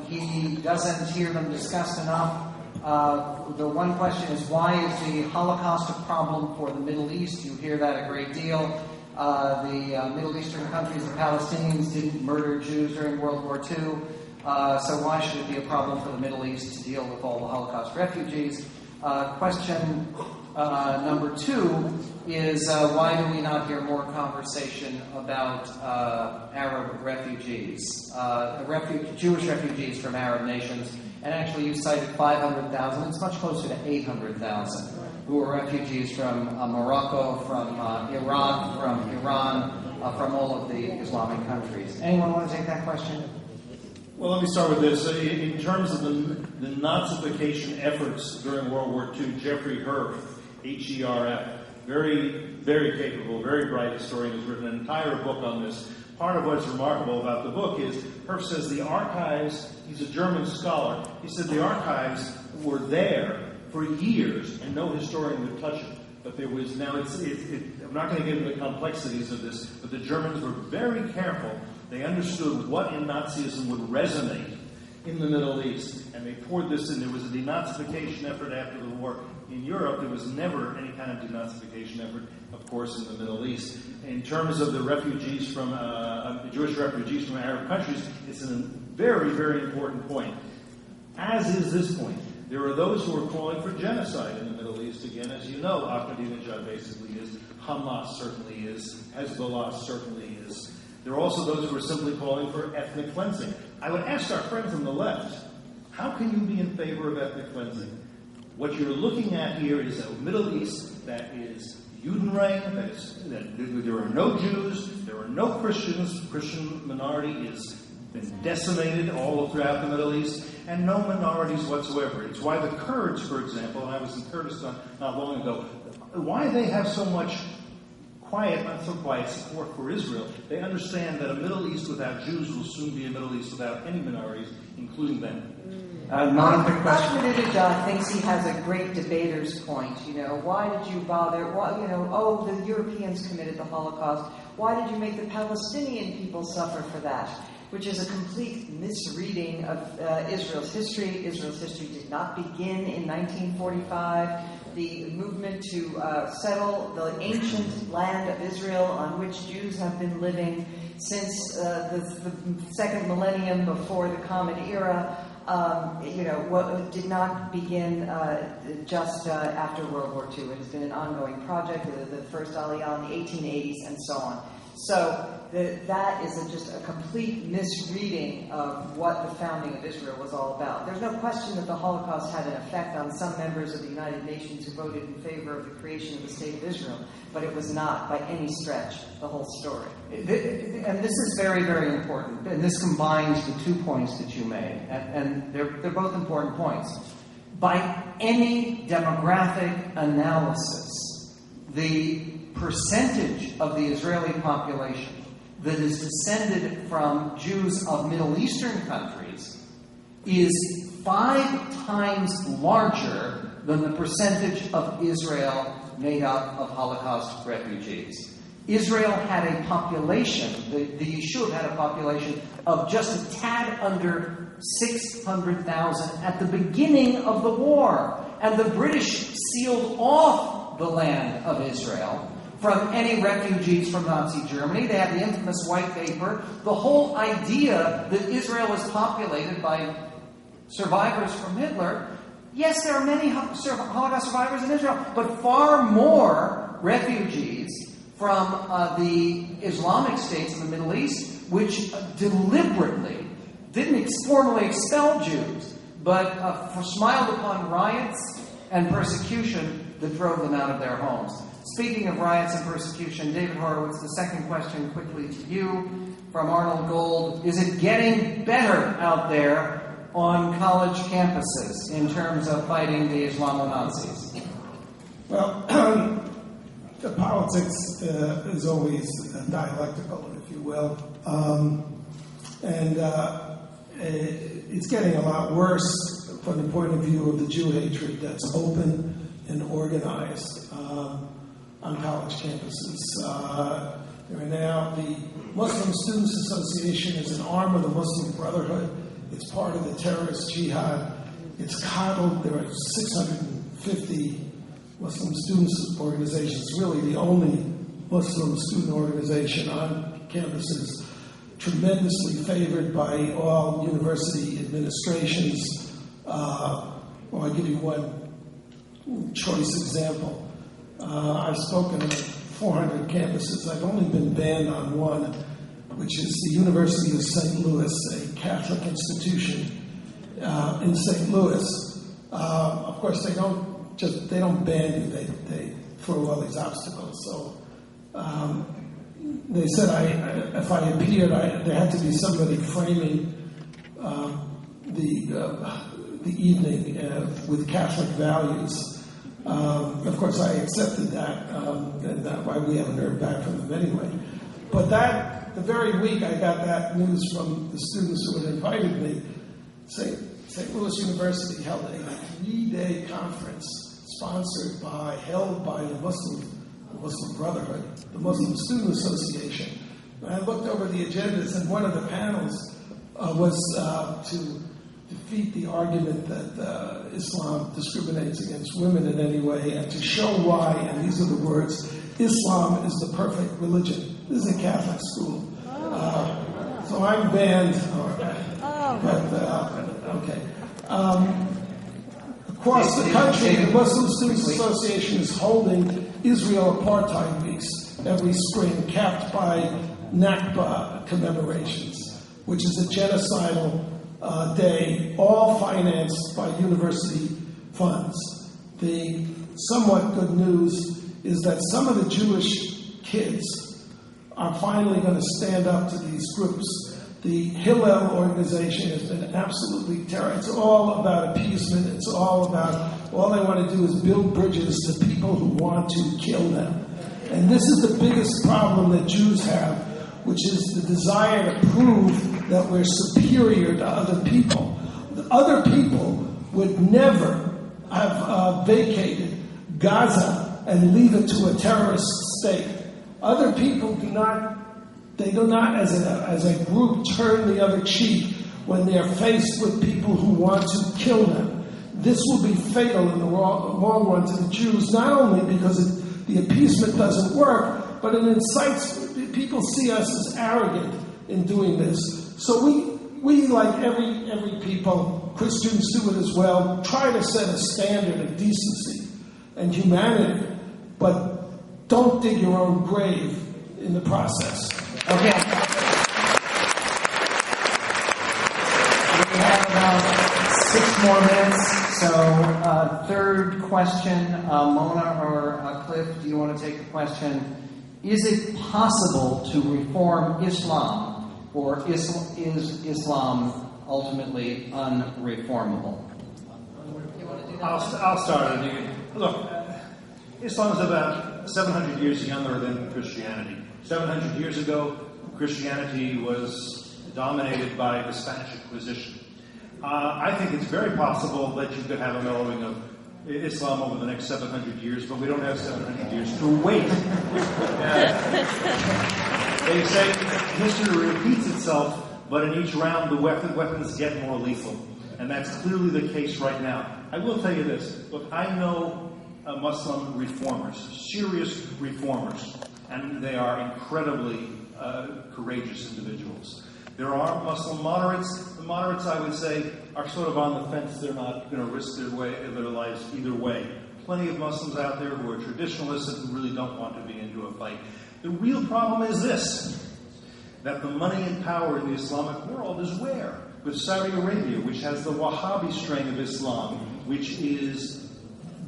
he doesn't hear them discussed enough. The one question is, why is the Holocaust a problem for the Middle East? You hear that a great deal. The Middle Eastern countries, the Palestinians, didn't murder Jews during World War II. So why should it be a problem for the Middle East to deal with all the Holocaust refugees? Question number 2 is, why do we not hear more conversation about Arab refugees, Jewish refugees from Arab nations? And actually, you cited 500,000. It's much closer to 800,000 who are refugees from Morocco, from Iraq, from Iran, from all of the Islamic countries. Anyone want to take that question? Well, let me start with this. In terms of the Nazification efforts during World War II, Jeffrey Herf, H-E-R-F, very, very capable, very bright historian, has written an entire book on this. Part of what's remarkable about the book is, Herf says the archives, he's a German scholar, he said the archives were there for years and no historian would touch it. But there was, now I'm not going to get into the complexities of this, but the Germans were very careful. They understood what in Nazism would resonate in the Middle East, and they poured this in. There was a denazification effort after the war. In Europe, there was never any kind of denazification effort, of course, in the Middle East. In terms of the refugees from, Jewish refugees from Arab countries, it's a very, very important point. As is this point. There are those who are calling for genocide in the Middle East. Again, as you know, Ahmadinejad basically is, Hamas certainly is, Hezbollah certainly is. There are also those who are simply calling for ethnic cleansing. I would ask our friends on the left, how can you be in favor of ethnic cleansing? What you're looking at here is a Middle East that is Judenrein, that there are no Jews, there are no Christians, the Christian minority has been decimated all throughout the Middle East, and no minorities whatsoever. It's why the Kurds, for example, and I was in Kurdistan not long ago, why they have so much quiet, not so quiet, support for Israel. They understand that a Middle East without Jews will soon be a Middle East without any minorities, including them. Ahmadinejad thinks he has a great debater's point. Why did you bother? The Europeans committed the Holocaust. Why did you make the Palestinian people suffer for that? Which is a complete misreading of Israel's history. Israel's history did not begin in 1945. The movement to settle the ancient land of Israel on which Jews have been living since the second millennium before the Common Era, did not begin just after World War II. It has been an ongoing project, the first Aliyah in the 1880s and so on. So that is just a complete misreading of what the founding of Israel was all about. There's no question that the Holocaust had an effect on some members of the United Nations who voted in favor of the creation of the State of Israel, but it was not, by any stretch, the whole story. And this is very, very important. And this combines the 2 points that you made, and they're both important points. By any demographic analysis, the percentage of the Israeli population that is descended from Jews of Middle Eastern countries is 5 times larger than the percentage of Israel made up of Holocaust refugees. Israel had a population, the Yishuv had a population of just a tad under 600,000 at the beginning of the war. And the British sealed off the land of Israel from any refugees from Nazi Germany. They had the infamous white paper. The whole idea that Israel is populated by survivors from Hitler. Yes, there are many Holocaust survivors in Israel, but far more refugees from the Islamic states in the Middle East, which deliberately didn't formally expel Jews, but smiled upon riots and persecution that drove them out of their homes. Speaking of riots and persecution, David Horowitz, the second question quickly to you from Arnold Gold. Is it getting better out there on college campuses in terms of fighting the Islamo-Nazis? Well, the politics is always dialectical, if you will. It's getting a lot worse from the point of view of the Jew hatred that's open and organized on college campuses. There are now the Muslim Students Association is an arm of the Muslim Brotherhood, It's part of the terrorist jihad. It's coddled. There are 650 Muslim students organizations. It's really the only Muslim student organization on campuses. Tremendously favored by all university administrations. I'll give you one choice example. I've spoken at 400 campuses. I've only been banned on one, which is the University of St. Louis, a Catholic institution in St. Louis. Of course, they don't ban you. They throw all these obstacles. So they said if I appeared, there had to be somebody framing the evening with Catholic values. Of course, I accepted that, and that's why we haven't heard back from them anyway. But the very week I got that news from the students who had invited me, St. Louis University held a 3-day conference held by the Muslim Brotherhood, the Muslim Student Association. And I looked over the agendas, and one of the panels was to defeat the argument that Islam discriminates against women in any way, and to show why, and these are the words, Islam is the perfect religion. This is a Catholic school. So I'm banned. Okay. Across the country, the Muslim Students Association is holding Israel Apartheid Weeks every spring, capped by Nakba commemorations, which is a genocidal day, all financed by university funds. The somewhat good news is that some of the Jewish kids are finally going to stand up to these groups. The Hillel organization has been absolutely terrible. It's all about appeasement. All they want to do is build bridges to people who want to kill them. And this is the biggest problem that Jews have, which is the desire to prove that we're superior to other people. The other people would never have vacated Gaza and leave it to a terrorist state. Other people do not as a group turn the other cheek when they're faced with people who want to kill them. This will be fatal in the long run to the Jews, not only because the appeasement doesn't work, but it incites people see us as arrogant in doing this. So we like every people, Christians do it as well, try to set a standard of decency and humanity, but don't dig your own grave in the process. Okay. We have about 6 more minutes. So, third question, Mona or Cliff, do you want to take the question? Is it possible to reform Islam, or is Islam ultimately unreformable? I'll start. Look, Islam is about 700 years younger than Christianity. 700 years ago, Christianity was dominated by the Spanish Inquisition. I think it's very possible that you could have a mellowing of Islam over the next 700 years, but we don't have 700 years to wait. They say history repeats itself, but in each round the weapons get more lethal. And that's clearly the case right now. I will tell you this. Look, I know Muslim reformers, serious reformers, and they are incredibly courageous individuals. There are Muslim moderates. The moderates, I would say, are sort of on the fence. They're not going to risk their lives either way. Plenty of Muslims out there who are traditionalists and who really don't want to be into a fight. The real problem is this, that the money and power in the Islamic world is where? With Saudi Arabia, which has the Wahhabi strain of Islam, which is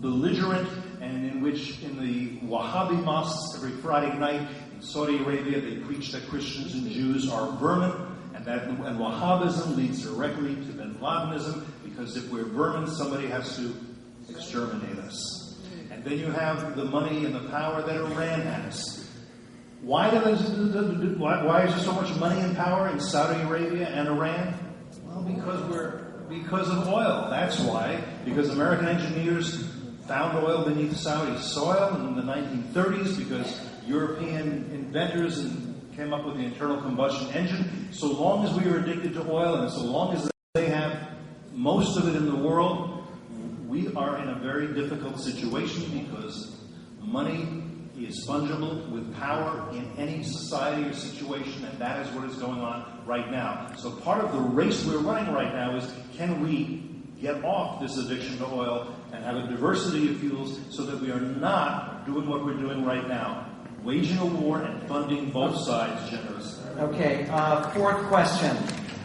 belligerent, and in the Wahhabi mosques every Friday night in Saudi Arabia, they preach that Christians and Jews are vermin, and Wahhabism leads directly to bin Ladenism, because if we're vermin, somebody has to exterminate us. And then you have the money and the power that Iran has. Why is there so much money and power in Saudi Arabia and Iran? Well, because of oil. That's why. Because American engineers found oil beneath Saudi soil in the 1930s, because European inventors came up with the internal combustion engine. So long as we were addicted to oil, and so long as most of it in the world, we are in a very difficult situation because money is fungible with power in any society or situation, and that is what is going on right now. So part of the race we're running right now is, can we get off this addiction to oil and have a diversity of fuels so that we are not doing what we're doing right now, waging a war and funding both sides generously. Okay, fourth question.